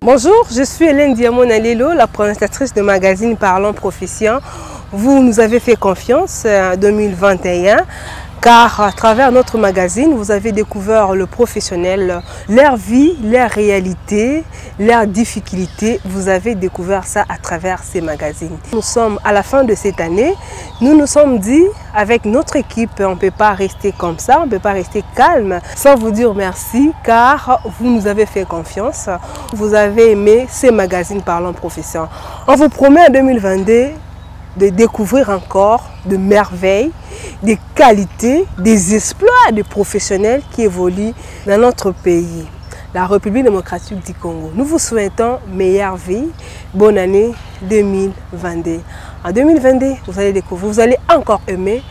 Bonjour, je suis Hélène Diamond-Alelo, la présentatrice de magazine Parlons Profession. Vous nous avez fait confiance en 2021 car à travers notre magazine, vous avez découvert le professionnel, leur vie, leur réalité, leurs difficultés. Vous avez découvert ça à travers ces magazines. Nous sommes à la fin de cette année. Nous nous sommes dit, avec notre équipe, on ne peut pas rester comme ça, on ne peut pas rester calme sans vous dire merci car vous nous avez fait confiance. Vous avez aimé ces magazines Parlons Profession. On vous promet en 2022 de découvrir encore de merveilles, des qualités, des exploits de professionnels qui évoluent dans notre pays, la République démocratique du Congo. Nous vous souhaitons meilleure vie, bonne année 2022. En 2022, vous allez découvrir, vous allez encore aimer,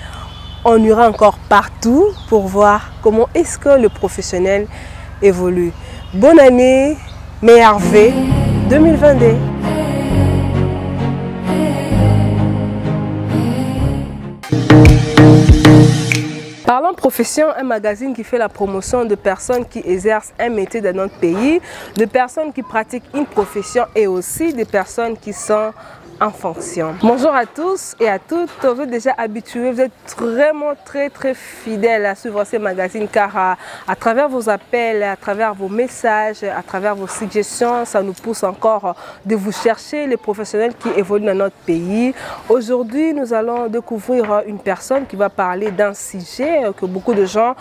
on ira encore partout pour voir comment est-ce que le professionnel évolue. Bonne année, meilleure vie 2022. Parlons Profession, un magazine qui fait la promotion de personnes qui exercent un métier dans notre pays, de personnes qui pratiquent une profession et aussi des personnes qui sont en fonction. Bonjour à tous et à toutes, vous êtes déjà habitués, vous êtes vraiment très fidèles à suivre ces magazines car à travers vos appels, à travers vos messages, à travers vos suggestions, ça nous pousse encore de vous chercher les professionnels qui évoluent dans notre pays. Aujourd'hui, nous allons découvrir une personne qui va parler d'un sujet que beaucoup de gens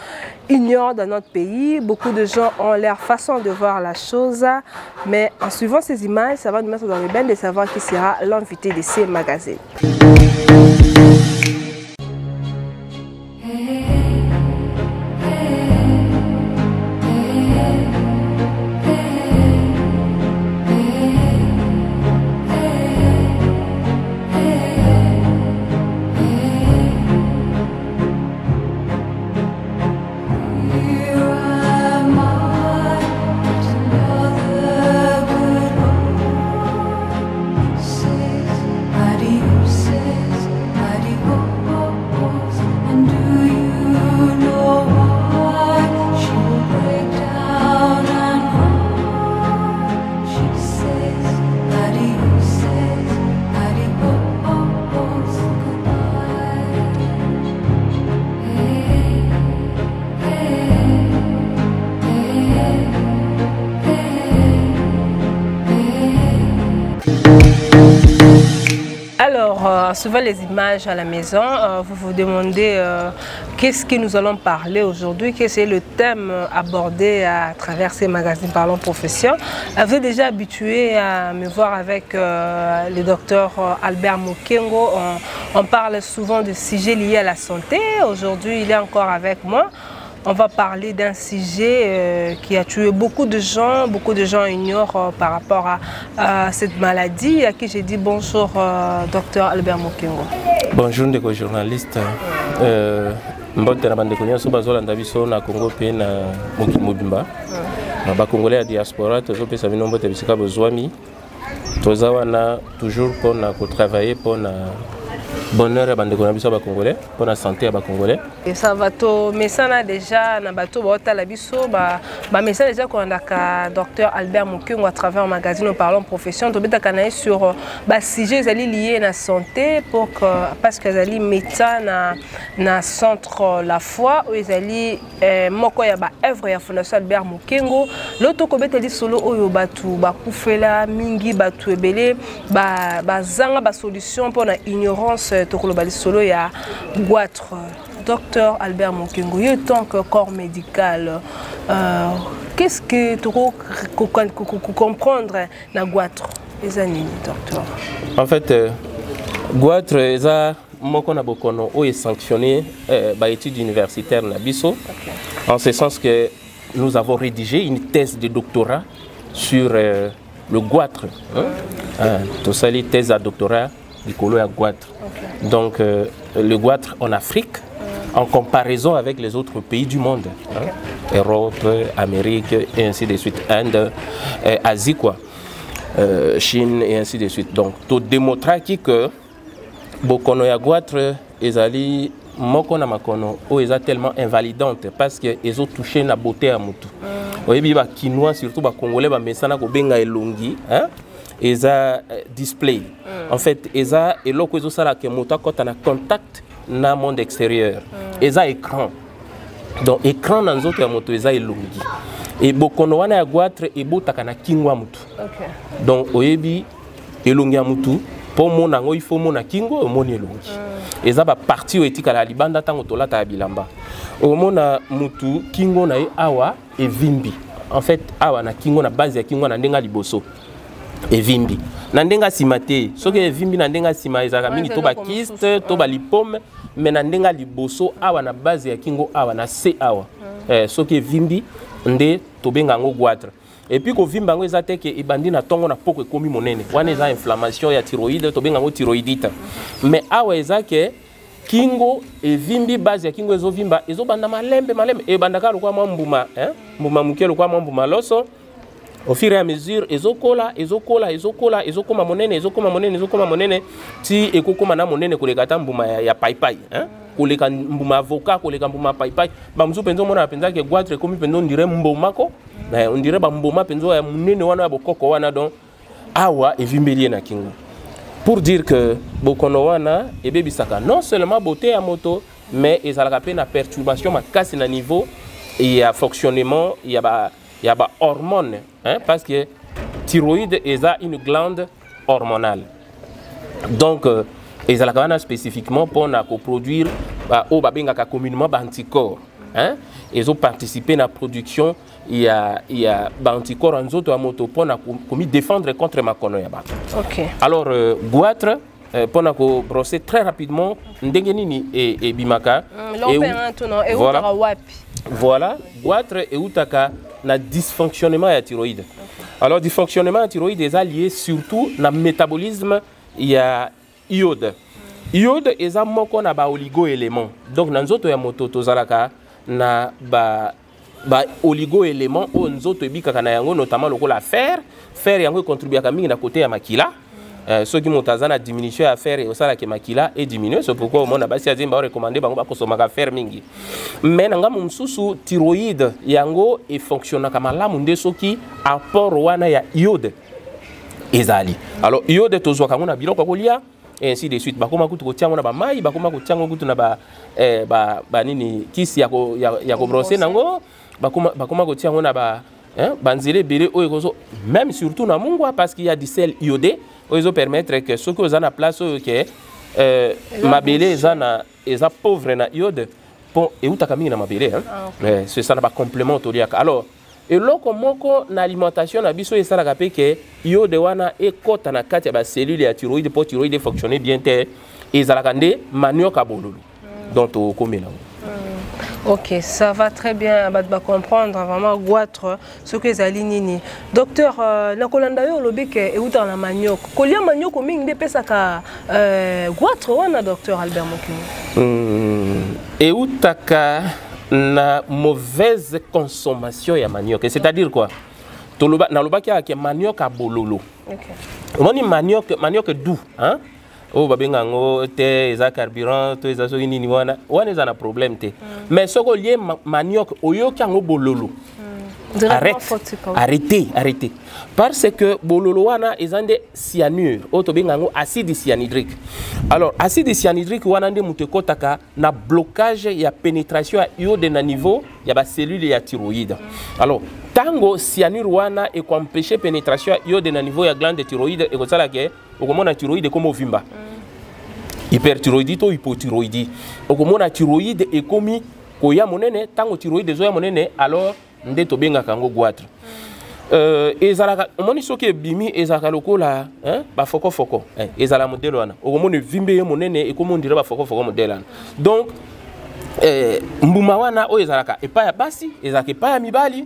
ignorent dans notre pays. Beaucoup de gens ont leur façon de voir la chose, mais en suivant ces images, ça va nous mettre dans le bain de savoir qui sera l'invité de ces magazines. Alors, souvent les images à la maison, vous vous demandez qu'est-ce que nous allons parler aujourd'hui, quel est le thème abordé à travers ces magazines Parlons Profession. Vous êtes déjà habitué à me voir avec le docteur Albert Mokengo. On parle souvent de sujets liés à la santé. Aujourd'hui, il est encore avec moi. On va parler d'un sujet qui a tué beaucoup de gens ignorent par rapport à cette maladie, à qui j'ai dit bonjour docteur Albert Mokengo. Bonjour les journalistes. Mbote na bande konya so bazolanda biso na Congo pe na mokili mobimba. Ba Congolais ya diaspora tozo pesa bino mbote bisika bozwami. Toza wana toujours pour na ko travailler pour na bonheur à bande konya biso ba Congolais, pour la santé à ba Congolais. Et ça va to mesana déjà na bato bota la biso ba mesana déjà qu'on a docteur Albert Mokengo à travers le magazine Parlons Profession to beta kanaï sur ba sujets liés à la santé pour que parce que zali médecin na centre la foi où zali moko ya ba œuvre ya fondation Albert Mokengo l'auto ko beta li solo oyo batu ba kufela mingi batu ebele ba zanga ba solution pour la ignorance to ko ba li solo ya goitre. Docteur Albert Mokengo, en tant que corps médical, qu'est-ce que tu veux comprendre dans goitre, les années, docteur? En fait, goitre, est sanctionné par l'étude universitaire na biso, en ce sens que nous avons rédigé une thèse de doctorat sur le goitre. Tout ça, les thèses à doctorat du colo à goitre. Donc, le goitre en Afrique. en comparaison avec les autres pays du monde, hein? Europe, Amérique et ainsi de suite, Inde, Asie quoi, Chine et ainsi de suite. Donc tout démontrer que bokono ya goitre ezali moko na makono o eza tellement invalidante parce que ils ont touché la beauté à mutu. Oyebi ba Kinois surtout ba Congolais ba mesana ko benga elongi, hein? Eza display. En fait, eza eloko ezo sala ke mutu akota na contact na monde extérieur. Eza écran. Donc écran na nzoto ya moto eza elongi. Et bokono wana ya goitre ebotaka na kingwa mutu. Donc oyebi elongi ya mutu pour mon nango il faut mon kingo mon elongi. Eza ba parti o etika la libanda tango tolata ya bilamba. O mona mutu kingo na ye awa e vimbi. En fait awa na kingo na base ya kingo na ndenga liboso. E vimbi. Na ndenga simate. Soki e vimbi na ndenga sima ezaka mingi to ba kyste, to ba lipome, mais na ndenga liboso awa na base ya kingo awa na se awa. Soki e vimbi nde to benga ngo goitre. Et puis ko vimba ngo ezate ke ebandi na tongo na poko ekomi monene. Wana eza inflammation ya thyroïde to benga ngo thyroïdite. Mais awa ezake kingo e vimbi base ya kingo ezo vimba ezo banda malembe e bandaka lokwa mbuma, hein? Mbuma muke lokwa mbuma loso. Au fur et à mesure ezokola ezokoma monene ti ekokoma na monene koleka mbuma ya paipai, hein? Koleka mbuma avocat koleka mbuma paipai bamzu penzo mona penza ke goitre komi penzo ndire mbomako na on dirait ba mboma penzo ya monene wana ya bokoko wana donc awa evimbeli na kingo pour dire que bokono wana ebebisaka non seulement beauté ya moto mais ezalaka pe na perturbation makasi na niveau et à fonctionnement il y a ba hormone, hein, parce que thyroïde est une glande hormonale. Donc et ça la spécifiquement pour produire au babenga communément anticorps, hein. Ils ont participé à la production il y a anticorps en autres moto pour défendre contre ma konoyaba. OK. Alors goitre pour brosser très rapidement ndengenini et bimaka et voilà goitre et utaka na dysfonctionnement ya thyroïde. Alors dysfonctionnement ya thyroïde est lié surtout na métabolisme ya iode. Iode est moko na ba oligo-éléments. Donc na nzoto ya moto tozalaka na ba oligo-éléments o nzoto ebikaka na yango notamment lokola fer. Fer yango contribuaka mingi na côté ya makila. Ceux qui montent à diminution à fer et au salaire que makila est diminué, c'est pourquoi au monde basi azimba recommandé bango ba consommer fer mingi. Mais nanga mumsusu thyroïde yango et fonctionne comme la munde soki apport wana ya iode ezali. Alors iode tozwa kango na biloko kolia et ainsi de suite. Bakoma kutu ko tiango na ba mai, bakoma ko tiango kutu na ba nini kisi ya ko brosser nango, bakoma ko tiango na ba banzele bele oyo même surtout na mungwa parce qu'il y a du sel iodé. Ils ont permettre que ceux qui ont la place que mabele eza pauvre na iode pour et utakami na mabele, hein. C'est ça na ba complément toliaka. Alors et loko moko na alimentation na biso esala ka pe que iode wana ekota na kati ya ba cellule ya thyroïde pour thyroïde fonctionner bien te ezalaka nde manioc a bololo. Donc au komela. Ok, ça va très bien, on va comprendre vraiment goitre ce que c'est nini. Docteur, na kolanda yo lobi ke euta na manioc. Kolia manioc mingi de pesa ka goitre wana docteur Albert Mokini. Euta ka na mauvaise consommation ya manioc. C'est-à-dire quoi? Toloba na loba ke manioc a bololo. OK. On dit manioc doux, hein? Oh babenga ngo te eza carburant to eza so nini wana eza na problème te mais soko lié manioc oyoki ngo bololo arrêtez parce que bololo wana ezande cyanure o to benga ngo acide cyanhydrique. Alors acide cyanhydrique wana nde mutekotaka na blocage ya pénétration ya iode na niveau ya ba cellule ya thyroïde. Alors tango cyanure wana et ko empêcher pénétration ya iode na niveau ya glande thyroïde et ko sala ke okomona thyroïde comme ovimba. Hyperthyroïdite ou hypothyroïdie. Okomona thyroïde et komi koya monene tango thyroïde zoya monene alors nde to benga kango goitre. Ezalaka omoni soki bimi ezalaka lokola hein ba foko ezala modèle wana. Okomona vimbe ye monene e komo ndira ba foko modèle wana. Donc mbuma wana o ezalaka epa ya basi ezalaka epa ya mibali.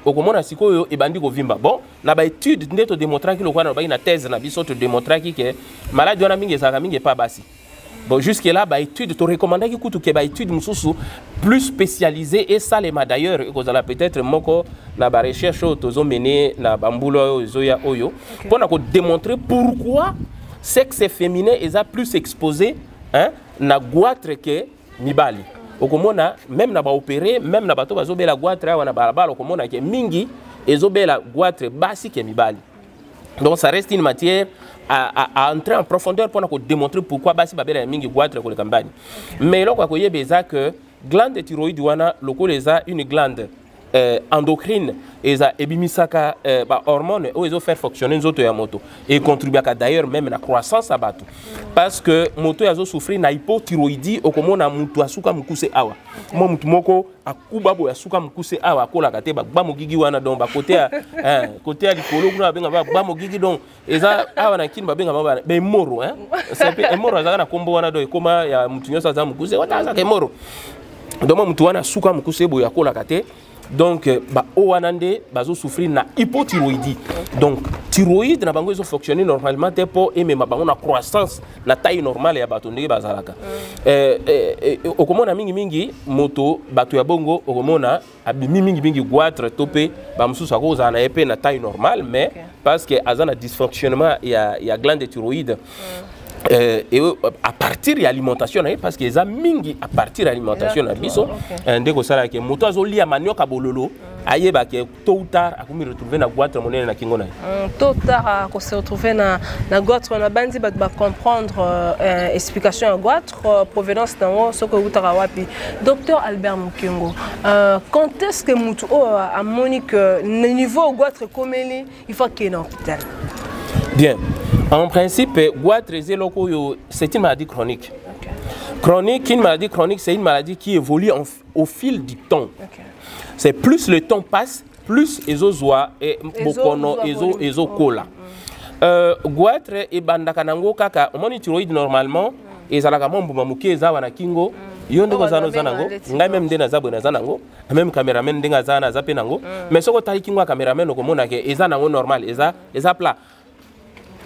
Okomona sikoyo ebandi ko vimba. Bon, na ba étude nde to démontrer ki lokwana ba ina thèse na biso to démontrer ki ke maladie wana mingi ezalaka mingi pa basi. Bon, jusque-là, bah, étude, tu recommandes qu'il y ait étude plus spécialisée et ça, les d'ailleurs, peut-être moko na ba recherche tozo mené na bambulo zoya oyo pour démontrer pourquoi sexe féminin est plus exposé hein na goitre que mibali. Okomona même na ba opérer, même na bato bazo bela goitre wana balabala okomona ke mingi ezobela goitre basi ke mibali. Donc ça reste une matière à entrer en profondeur pour démontrer pourquoi basi babela mingi goitre ko le kambani. Mais là quoi koyebeza que glande thyroïde wana loko leza une glande endocrine eza ebimisaka ba hormone o ezo faire fonctionner nzoto ya moto et contribuer d'ailleurs même na croissance abatu parce que moto yazo souffrir na hypothyroïdie okomona mutu asuka mukuse awa mo mutu moko akuba bo asuka mukuse awa kola kate ba mogigi wana donc ba côté ya likolo kuna benga ba mogigi donc eza awa na kini ba benga ba be moro hein c'est moro azaka na kombo wana do ekoma ya mutu nyosa za mukuse wana za ke moro donc mutu wana asuka mukuse bo ya kola kate. Donc, owanande bazo souffrir na hypothyroïdie. Donc, thyroïde na bango ils ont fonctionné normalement pour aimer ma bango na croissance na taille normale ya bato ndenge bazalaka. Okomona mingi moto bato ya bongo okomona abimi mingi goitre topé ba mususu akoza na épée na taille normale mais parce que azana dysfonctionnement ya glande thyroïde. Et à partir de l'alimentation, parce que les mingi à partir de l'alimentation, dès que ça, que moto azoli a manioc à bololo, aïe bah que tôt ou tard, à me retrouver na goitre monnaie na kingona. Tôt ou tard, à se retrouver na goitre, on a bandi bah comprendre explication à goitre, provenance dans ce que vous avez wapi. Docteur Albert Mukengo, quand est-ce que moto a moni que le niveau goitre comme il faut qu'il y ait un hôpital? Bien. En principe, goitre c'est une maladie chronique. Une maladie chronique, c'est une maladie qui évolue au fil du temps. C'est plus le temps passe, plus les ozoa et bokono ezo kola. Goitre et bandakanango kaka, on thyroïde normalement, et zalakamo mbumamuke zawa na kingo. Yonde ko zano zanango ngai même ndena zabo na zanango même cameraman ndenga zana zape nango mais soko tayi kingo cameraman okomona ke eza nango normal eza plat.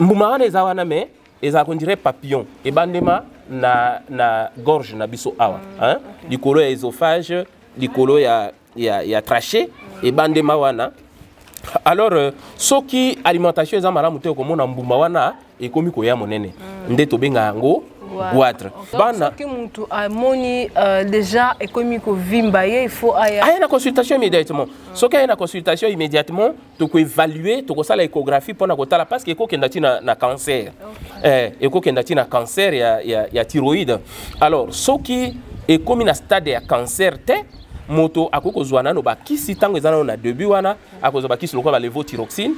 Mbuma wana eza wana me eza kondire papillon et bandema na gorge na biso awa hein likolo ya œsophage likolo ya trachée et bandema wana alors soki alimentation eza malamu te komona mbuma wana ekomi koya monene nde tobenga yango goitre. Bana qui mutu amoni déjà ekomi ko vimba il faut aya na consultation immédiatement. Soki aya na consultation immédiatement to ko évaluer to ko sala échographie pour na kotala parce que eko kendati na cancer. Eko kendati na cancer ya thyroïde. Alors soki ekomi na stade ya cancer te moto akoko zwana no ba kisi tango ezana na début wana akozo ba kisi lokwa ba levothyroxine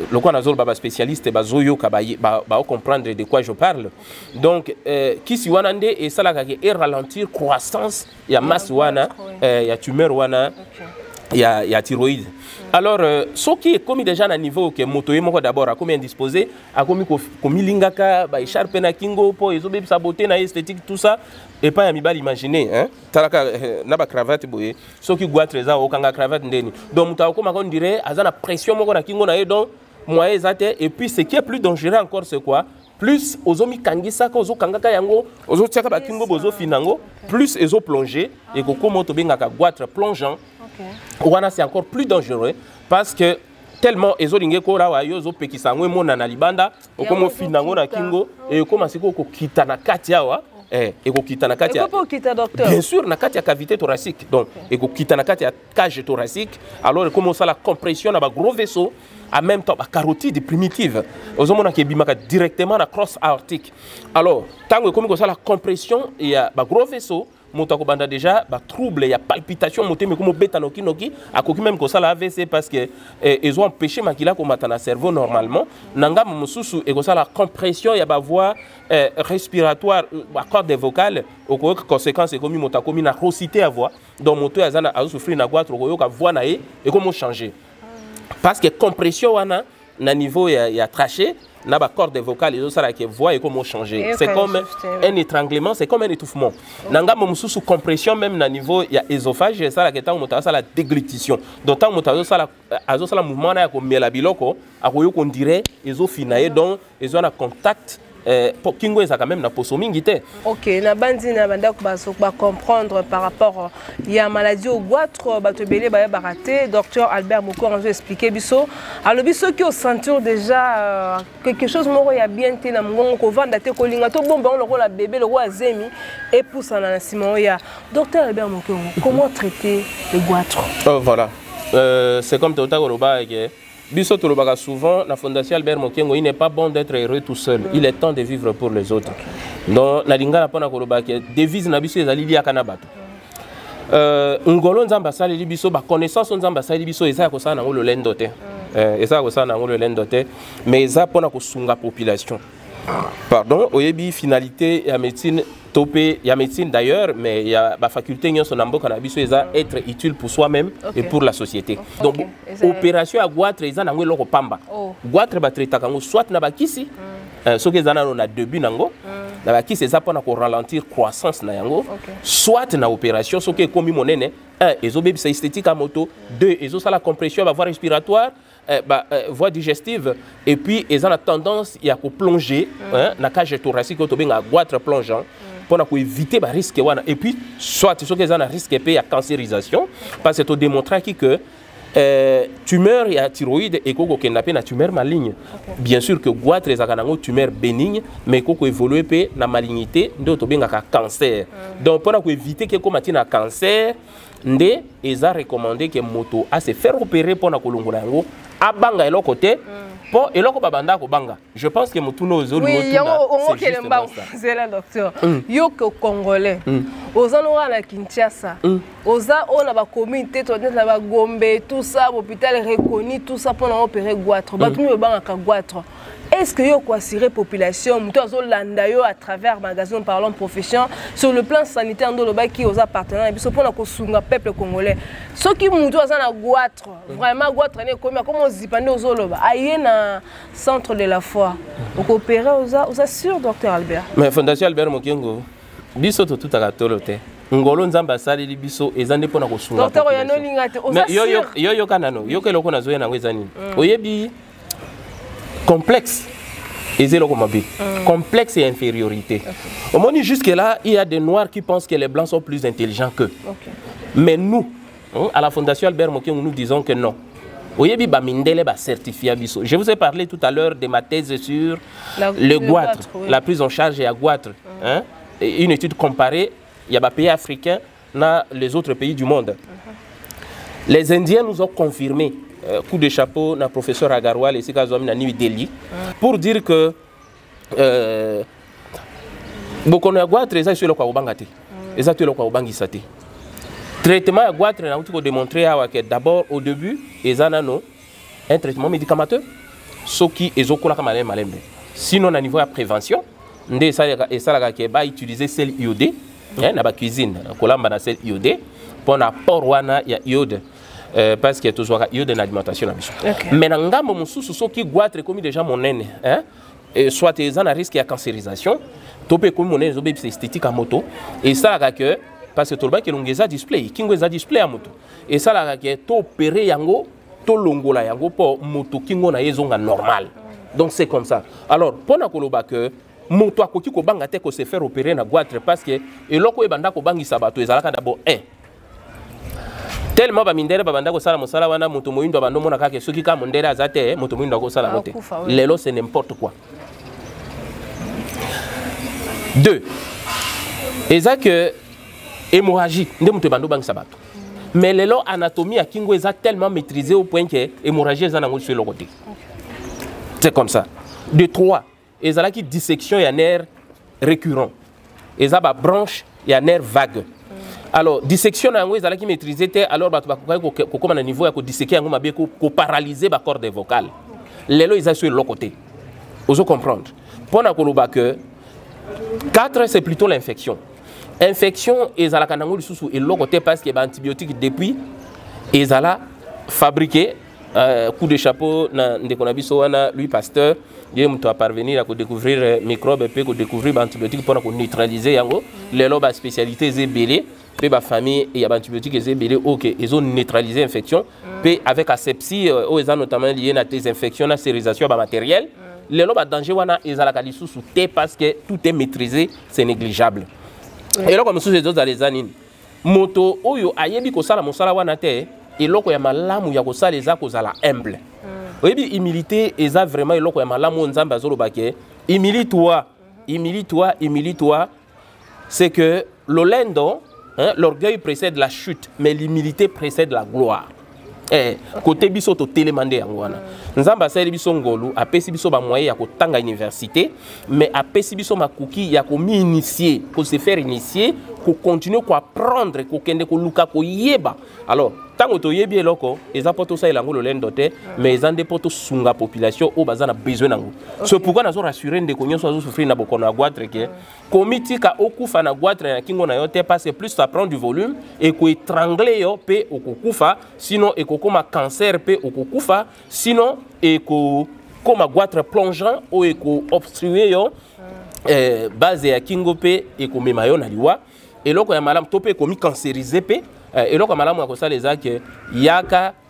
lokwa na zolo ba spécialiste ba zoyo ka ba comprendre de quoi je parle donc kisi wana nde et ça la ka et ralentir croissance ya masse wana ya tumeur wana ya thyroïde. Alors ce qui est commis déjà à niveau que moto yemoko d'abord a comme indisposé a commis comme lingaka ba écharpe na kingo po ezobe sa beauté na esthétique tout ça et pas amibal imaginer hein talaka na ba cravate boye ce qui goitre za okanga cravate ndeni donc muta ko on dirait azana pression moko na kingo na donc moyen ezate et puis ce qui est plus dangereux encore c'est quoi plus ozomi kangisa ko ozokangaka yango ozotiaka ba kingo bozo finango plus ezo plonger et ko komo to bengaka goitre plongeant. Wana c'est encore plus dangereux parce que tellement ezolinge ko rawa yozo pekisangwe mona na libanda okomo finango na kingo et comment siko ko kita na kati yawa et ko kita na kati ya bien sûr na kati ya cavité thoracique donc et ko kita na kati ya cage thoracique alors comment ça la compression na ba gros vaisseau en même temps la carotide primitive ozomona ke bimaka directement na crosse aortique alors tango comme ça la compression et ba gros vaisseau moto banda déjà ba trouble ya palpitation moté mais comme beta noki a koki même ko ça la AVC parce que ils ont empêché makila ko matana cerveau normalement nanga mususu et ko ça la compression ya ba voie respiratoire ba corde vocale au conséquence et comme moto komi na rosité à voix donc moto azana a souffrir na goitre ko yoka voix na et comment changer parce que compression wana na niveau ya trachée na ba corde vocale et ça la qui voix et comment changer c'est comme un étranglement c'est comme un étouffement nanga mususu compression même na niveau ya œsophage ça la qui tant moto ça la déglutition donc tant moto ça la mouvement na ko mela biloko akoyo qu'on dirait ezofinaye donc ils ont un contact kingo eza quand même na poso mingi te. Ok, na bandi na banda ko ba comprendre par rapport ya maladie au goitre ba to belé ba baraté docteur Albert Moko a expliqué biso alors biso qui au ceinture déjà quelque chose moko ya bien te na mongo ko vanda te ko linga to bomba on le la bébé le roi zemi et pousse na Simon ya docteur Albert Moko comment traiter le goitre? Oh voilà. C'est comme Tota Koloba Biso Tolobaka souvent, la Fondation Albert Mokengo, il n'est pas bon d'être heureux tout seul. Il est temps de vivre pour les autres. Donc, Nalinga n'a pas na Koloba qui devise na biso ezali liya kanabatu. Ngolo nzamba sali biso ba connaissance nzamba sali biso eza ko sana ngolo lendote. Eza ko sana ngolo lendote, mais eza pona ko sunga population. Pardon, oyebi finalité ya médecine topé, il y a médecine d'ailleurs, mais il y a la faculté qui être utile pour soi-même et pour la société. Donc, opération à Guatre, ils ont un pamba. Guatre va traiter soit na bakisi, ce que on a début nango, na bakisi ça pour ralentir croissance na yango, soit na opération ce que comme monene, un, ils ont c'est esthétique à moto, deux, ils ont ça la compression à voie respiratoire. Voie digestive et puis ils ont la tendance à plonger na cage thoracique au bien à goitre plongeant pour éviter les risques et puis soit ceux qui ont un risque de cancérisation parce que tu démontres que tumeur et thyroïde et qu'on a une tumeur maligne. Bien sûr que goitre est une tumeur bénigne mais qu'on évolue pe na malignité d'autres bien à cancer. Donc pour éviter que comme un cancer ndé ils ont recommandé que moto à se faire opérer pour na kolongola yango abanga et l'autre côté pour et l'autre babanda ko banga. Je pense que moto nos autres oui c'est c'est là docteur yo que congolais aux endroits la Kinshasa aux on a ba communauté to na ba Gombe tout ça hôpital reconnu tout ça pour opérer goitre ba tout banga ka goitre. Est-ce que yo quoi assurer population muto azolanda yo à travers magazine parlons profession sur le plan sanitaire ndo loba qui aux appartenants biso pona ko sunga peuple congolais ceux qui muto azana goitre vraiment goitre ne comme on zipande ozoloba aye na centre de la foi pour opérer aux assure docteur Albert mais Fondation Albert Mokengo biso to tout à tolote ngolo nzamba sali biso ezande pona ko sunga docteur ya no lingate aux assure yo kanano yo ke loko nazo na ngezani oyebi complexe et complexe et infériorité. Au moment jusque là, il y a des noirs qui pensent que les blancs sont plus intelligents qu'eux. Mais nous, à la Fondation Albert Mokengo, nous disons que non. Je vous ai parlé tout à l'heure de ma thèse sur le goitre, la prise en charge à goitre. Une étude comparée, il y a des pays africains dans les autres pays du monde. Les Indiens nous ont confirmé coup de chapeau na professeur Agarwal et Sikazwami na New Delhi pour dire que beaucoup de goitre ça sur le quoi obangate ça tu le quoi obangisate traitement à goitre na tu démontrer que d'abord au début ils ont un traitement médicamenteux ce qui est au cola comme malembe sinon à niveau de prévention ndé ça et ça la que ba utiliser sel iodé na ba cuisine kolamba na sel iodé pour apport wana ya iode parce qu'il y a toujours eu de l'alimentation. Mais dans le monde, ceux qui goitre comme déjà mon aîné, soit ils ont un risque de cancérisation, topé comme mon aîné, c'est esthétique à moto, et ça que parce que tout le monde qui a un display, qui a un display à moto, et ça que tout opéré yango, tout longola yango pour moto qui a un normal. Donc c'est comme ça. Alors pour na koloba que moto a koki ko banga te ko se faire opérer na goitre parce que et loko e banda ko bangi sabato ezalaka d'abord tellement bamindere babanda ko sala mosala wana moto moyindo bando mona kake soki ka mondere azate moto moyindo ko sala mote lelo c'est n'importe quoi. Deux, eza que hémorragie nde moto bando bangi sabato mais lelo anatomie à kingo eza tellement maîtrisé au point que hémorragie eza nango sur le côté. C'est comme ça. De trois, ezala ki dissection ya nerf récurrent eza ba branche ya nerf vague. Alors, dissection na yango ezala ki maîtriser te alors bato bakoki ko comme na niveau ya ko disséquer yango mabe ko paralyser ba corde vocale. Lelo ils sur le côté. Vous comprendre. Pour na koloba que 4 c'est plutôt l'infection. Infection ezala kanango lisusu et le côté parce que ba antibiotique depuis ezala fabriqué coup de chapeau na ndeko na biso wana lui Pasteur il a parvenir à découvrir microbes et découvrir antibiotiques pour neutraliser yango lelo ba spécialité zébélé pe ba famille et y a antibiotiques zébélé OK ils ont neutralisé l'infection pe avec asepsie notamment lié à des infections à stérilisation ba matériel les loba danger wana ezalaka lisusu te parce que tout est maîtrisé, c'est négligeable. Et là comme sous les autres les années moto oyo ayebi ko sala mosala wana te eloko ya malamu ya ko sala eza ko zala humble. Oyebi humilité eza vraiment eloko ya malamu nzambe azoloba ke humilie-toi, humilie-toi, humilie-toi. C'est que l'olendo, hein, l'orgueil précède la chute, mais l'humilité précède la gloire. Côté biso to télémandé yangwana. Nzamba sa biso ngolu, apesi biso ba moyen ya ko tanga université, mais apesi biso makuki ya ko mi initier, ko se faire initier, ko continuer ko apprendre, ko kende ko luka ko yeba. Alors, tango to yebi eloko, eza poto sa elango lolendo te, mais eza nde poto sunga population o bazana besoin nango. C'est pourquoi nazo rassurer ndeko nyonso azo souffrir na bokono ya goitre ke komiti ka okufa na goitre na kingo na yo te parce que plus ça prend du volume et ko étrangler yo pe okukufa, sinon et koma cancer pe okukufa, sinon et ko koma goitre plongeant ou et ko obstruer yo base ya kingo pe et ko mema yo na liwa et loko ya malam to pe ko mi cancériser pe et là, comme on a les actes, il y a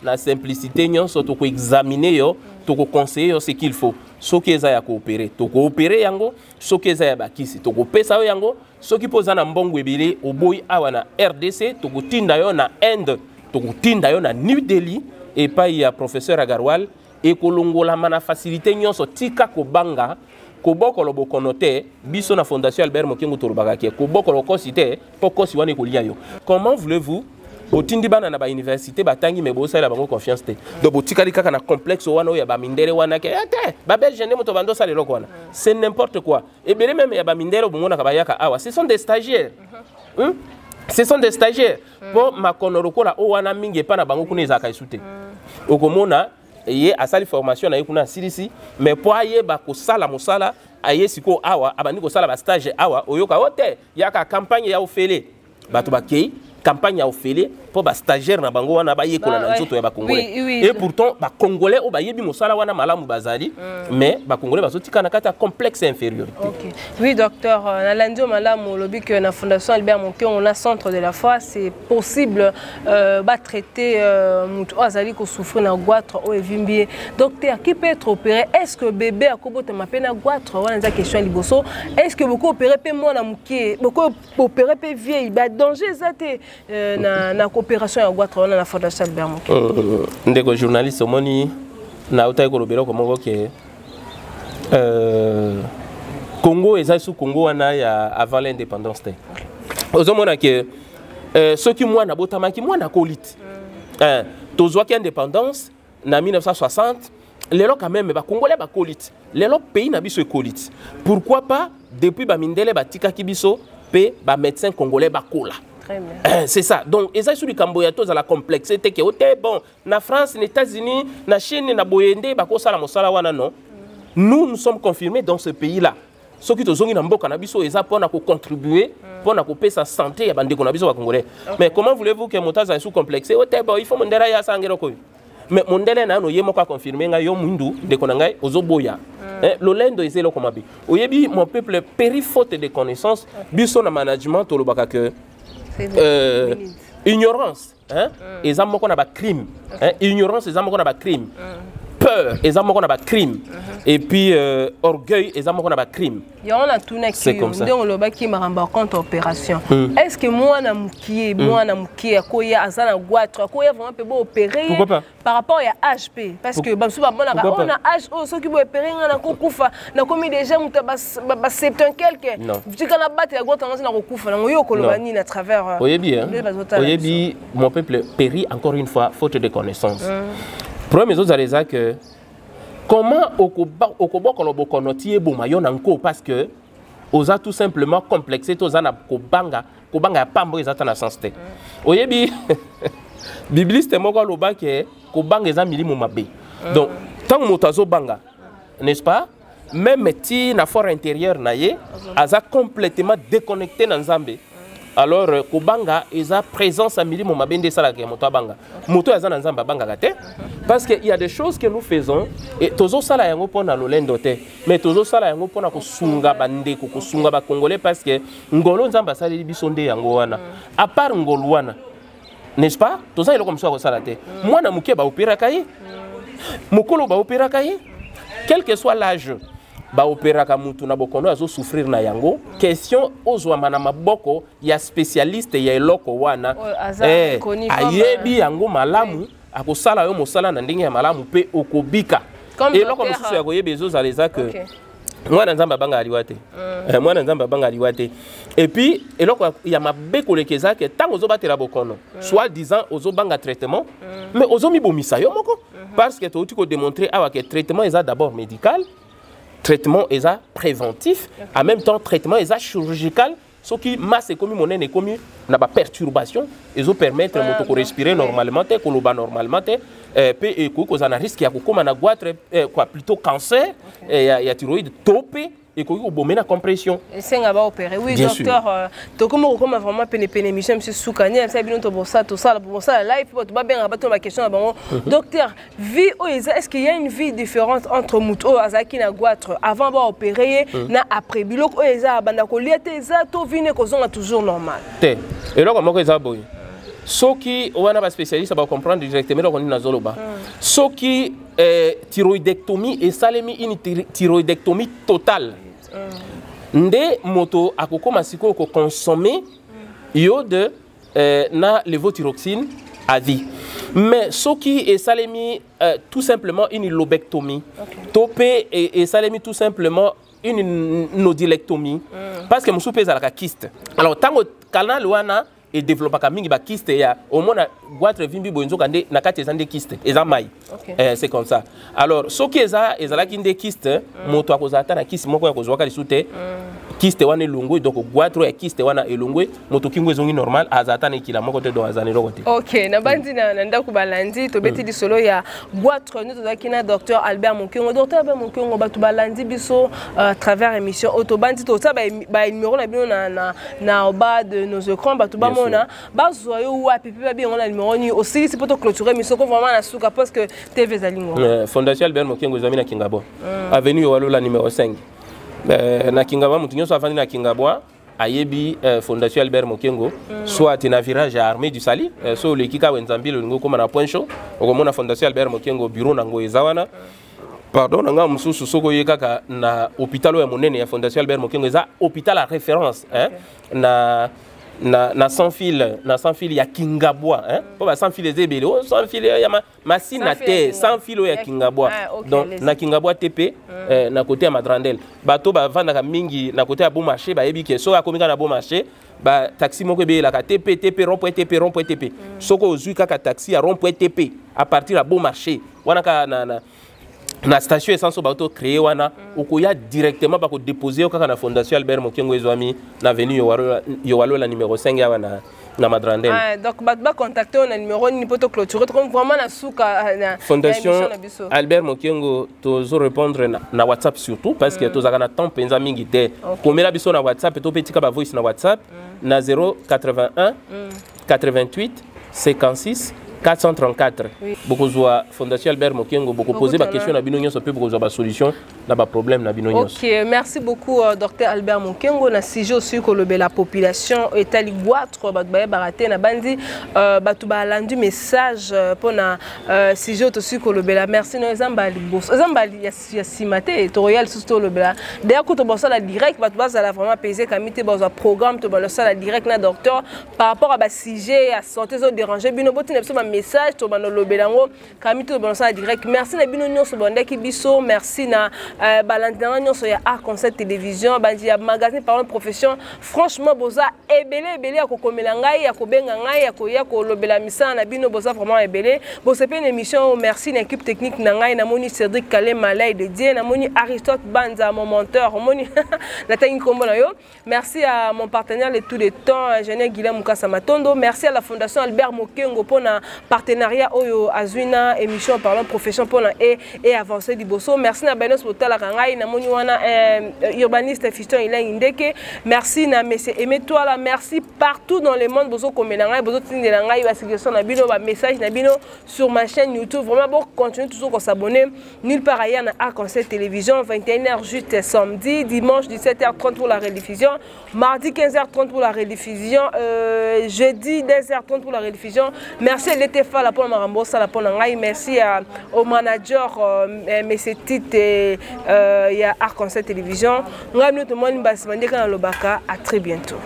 la simplicité, nyonso to ko examiner yo, to ko conseiller ce qu'il faut. Ce qui est à coopérer, to coopérer yango, ce qui est à bakisi, to ko pesa yango, ce qui pose na mbongo ebele au boy awana RDC, to ko tinda yo na Inde, to ko tinda yo na New Delhi et pas il y a professeur Agarwal et ko longola mana facilité nyonso tika ko banga. Koboko lobo konote biso na fondation Albert Mokengu Torobaka ke koboko loko cité poko si wane ko lia yo. Comment voulez-vous otindi bana na ba université batangi me bo sala bango confiance te. Do botikali kaka na complexe wana ya ba mindere wana ke te ba belge ne moto bando sala loko wana. C'est n'importe quoi. Et bien même ya ba mindere bongo na kabayaka awa. Ce sont des stagiaires. Ce sont des stagiaires. Pour ma konoroko la o wana mingi pa na bango kuna ezaka isute. Okomona et à sa formation na yekuna silisi mais pour aye ba ko sala mosala aye siko awa abandi ko sala ba stage awa oyoka ote yaka campagne ya ofele bato bakei campagne ya ofele pour ba stagiaire na bango wana ba yekola na nzoto ya ba congolais et pourtant ba congolais o ba yebi mosala wana malamu bazali mais ba congolais bazotika na kata complexe infériorité. OK. Oui docteur, na lundi au malamu lobi que na fondation Albert Mokengu on a centre de la foi, c'est possible ba traiter mutu azali ko souffrir na goitre o evimbi. Docteur, qui peut être opéré? Est-ce que bébé akobota mapena goitre wana za question liboso? Est-ce que beaucoup opéré pe mwana mukie? Beaucoup opéré pe vieille ba danger zate na coopération ya goitre wana na fondation Albert Mokengu. Ndeko journaliste omoni na utai ko lobelo ko mongo ke Congo eza sous Congo wana ya avant l'indépendance te. Ozomona ke ceux qui moi na botamaki moi na colite. Tozwa ki indépendance na 1960 lelo quand même ba congolais ba colite. Lelo pays na biso colite. Pourquoi pas depuis ba mindele ba tikaki biso pe ba médecin congolais ba kola. C'est ça. Donc, et ça sur le Cambodge, à la complexité que bon, na France, les États-Unis, na Chine, na Boyende, bako sala mosala wana non. Nous sommes confirmés dans ce pays-là. Ce qui est na mboka na biso eza pour na contribuer pour na couper sa santé ya bande ko na biso ba congolais. Mais comment voulez-vous que montage est sous complexé? Bon, il faut mondela ya sangero ko. Mais mondela na no yemo ko confirmer nga yo mundu de konanga ozoboya. Lolendo ezelo komabi. Oyebi mon peuple péri faute de connaissances, biso na management to lobaka que ignorance, hein? Les hommes qu'on a crime, ignorance, les hommes qu'on a crime, peur, les hommes qu'on a crime, et puis orgueil, les hommes qu'on a crime. C'est comme ça. On le qui m'a rendu compte opération. Est-ce que moi na mukie, koya azana goitre, koya vraiment peut opérer? Pourquoi pas? Par rapport à HP, parce que bah souvent on a H, ceux qui vont opérer on a kokufa, na komi déjà muta bas 70 quelque. Tu kana battre la goitre on a kokufa, na yo kolobani na travers. Oyebi, mon peuple périt encore une fois faute de connaissances. Premier autres allez que comment okobo koloboko notie bomayon anko parce que oza tout simplement complexé tozana kobanga pambo ezata na sensité. Oyebi bibliste moko loba ke kobanga eza milimo mabe. Donc tant motazo banga, n'est-ce pas? Même ti na fort intérieur na ye aza complètement déconnecté na Nzambe. Alors kobanga eza présence à milimo mabende sala ke moto banga. Moto aza na Nzamba banga gate parce que il y a des choses que nous faisons et tozo sala yango pona lolendo te mais tozo sala yango pona ko sunga bande ko sunga ba congolais parce que ngolo Nzamba sala biso nde yango wana. À part ngolo wana, n'est-ce pas? Toza ilo comme ça ko sala te. Mwana muke ba opéra kai. Mokolo ba opéra kai. quel que soit l'âge ba opéra ka mutu na bokono azo souffrir na yango question ozwa na maboko ya spécialiste ya eloko wana ayebi yango malamu akosala yo mosala na ndenge ya malamu pe okobika eloko mosusu ya koyeba ezozala que mwana nzambe abanga aliwa te mwana nzambe abanga aliwa te et puis eloko ya mabe kolekeza ke tango ozobatela bokono soit disant ozobanga traitement mais ozomibomisa yo moko parce que tu ko démontrer awa que traitement est d'abord médical, traitement est préventif, en même temps traitement est chirurgical. Ce qui masse comme mon est comme n'a pas perturbation, ils ont permettre de respirer normalement, de normalement, et qu'on a risque à comme on a quoi plutôt cancer, il y a thyroïde topé. Et qu'on a une compression. C'est un opéré. Oui, bien docteur. Donc comment vraiment pénétrer mission monsieur Soukani, ça bien tout ça pour ça live pour pas bien rabattre ma question avant. Docteur, vie est-ce qu'il y a une vie différente entre Mouto Azaki na Guatre avant ba opérer na après biloko eza banda ko liete za to vine ko zonga toujours normal. Et là comment ça boy. Soki wana ba spécialiste ba comprendre directement qu'on na zoloba. Soki thyroïdectomie et salemi une thyroïdectomie totale. Nde moto akokoma siko ko consommer iode na levothyroxine à vie. Mais ce qui est salemi tout simplement une lobectomie. Topé et salemi tout simplement une nodulectomie parce que musu pesa la kyste. Alors tango canal wana et développe ka mingi ba kyste ya au moins Guatre vimbi bonzo kande na kati ezande kyste eza mai. C'est comme ça. Alors ce qui ezala kinde kyste moto akozata na kyste moko ya kozwaka lisute kyste wana elongwe donc Guatre ya kyste wana elongwe moto kingo ezongi normal azata na kila moko te do azane lokote. OK na bandi na ndako balandi to beti disolo ya Guatre nous tozaki na docteur Albert Mokengo. Docteur Albert Mokengo batu balandi biso à travers émission Autobandi to ça ba numéro na bino na au bas de nos écrans batu ba mona ba zoyo wa pipi ba bien on a numéro ni aussi c'est pour clôturer mais ce qu'on vraiment na souka parce que TV zalingo. Fondation Albert Mokengo zamina Kingabo. Avenue Walola numéro 5. Na Kingabo mutu nyonso afandi na Kingabo ayebi Fondation Albert Mokengo soit na virage à Armée du Sali so le kika wenzambi le ngo koma na point chaud okomona Fondation Albert Mokengo bureau nango ezawana. Pardon, nga mususu soko yekaka na hôpital ya monene ya Fondation Albert Mokengo eza hôpital à référence na sans fil ya Kingabwa hein sans fil ezebele sans fil ya masina te sans fil ya Kingabwa donc na Kingabwa TP na côté ya Madrandel bato ba vanda mingi na côté ya bon marché ba yebi ke so akomika na bon marché ba taxi moko be la TP rond-point TP soko ozui kaka taxi ya rond-point TP à partir ya bon marché wana ka na station essence bato créé wana okoya directement ba ko déposer kaka na Fondation Albert Mokengo ezwami na avenue Yowalo la numéro 5 ya wana na Madrandel. Donc ba contacter on a numéro ni poto clôturer comme vraiment na souka na Fondation Albert Mokengo tozo répondre na WhatsApp surtout parce que tozaka na temps penza mingi te komela biso na WhatsApp to petit ka ba voice na WhatsApp na 081 88 56 434. Beaucoup de Fondation Albert Mokengo, beaucoup poser ma question à Binognos, on peut beaucoup de solution, n'a pas problème na Binognos. Ok, merci beaucoup docteur Albert Mokengo. Na sujet aussi que la population est allée Guatre, baraté na bandi, batuba landu message pour na sujet aussi que la merci no zambali boss, zambali ya simate, royal surtout le bela. D'ailleurs quand on ça la direct, batuba ça la vraiment peser kamité dans un programme, to ça la direct na docteur par rapport à ba sujet à santé zo déranger bino boti message to bano lobelango kamito bonsa direct merci na bino nyonso bondaki biso merci na balandana nyonso ya Art Concept télévision bandi ya magazine parole profession franchement boza ebele ya kokomela ngai ya kobenga ngai ya ko lobela misana na bino boza vraiment ebele bo c'est une émission merci na équipe technique na ngai na moni Cédric Kalema Malay de Dieu na moni Aristote Banza mon monteur moni na tangi kombo na yo merci à mon partenaire de tous les temps ingénieur Guillaume Mukasa Matondo merci à la Fondation Albert Mokengo pour na partenariat Oyo Azuina émission parlant profession pour et avancer du bosso merci na Benos tala kangai na moni wana urbaniste Fiston il a indeke. Merci na monsieur Aimé toi là, merci partout dans le monde bozo komena ngai bozo tindela ngai ba suggestion na bino ba message na bino sur ma chaîne YouTube. Vraiment bon continuez toujours à s'abonner nulle part ailleurs na Arc-en-Ciel télévision 21h juste samedi, dimanche 17h30 pour la rediffusion, mardi 15h30 pour la rediffusion, jeudi 10h30 pour la rediffusion. Merci à l'ETFA la pour Marambo ça la pour ngai, merci au manager monsieur Tite il y a Arc-en-Ciel télévision. Ngai nous tout le monde basimandeka na lobaka, à très bientôt.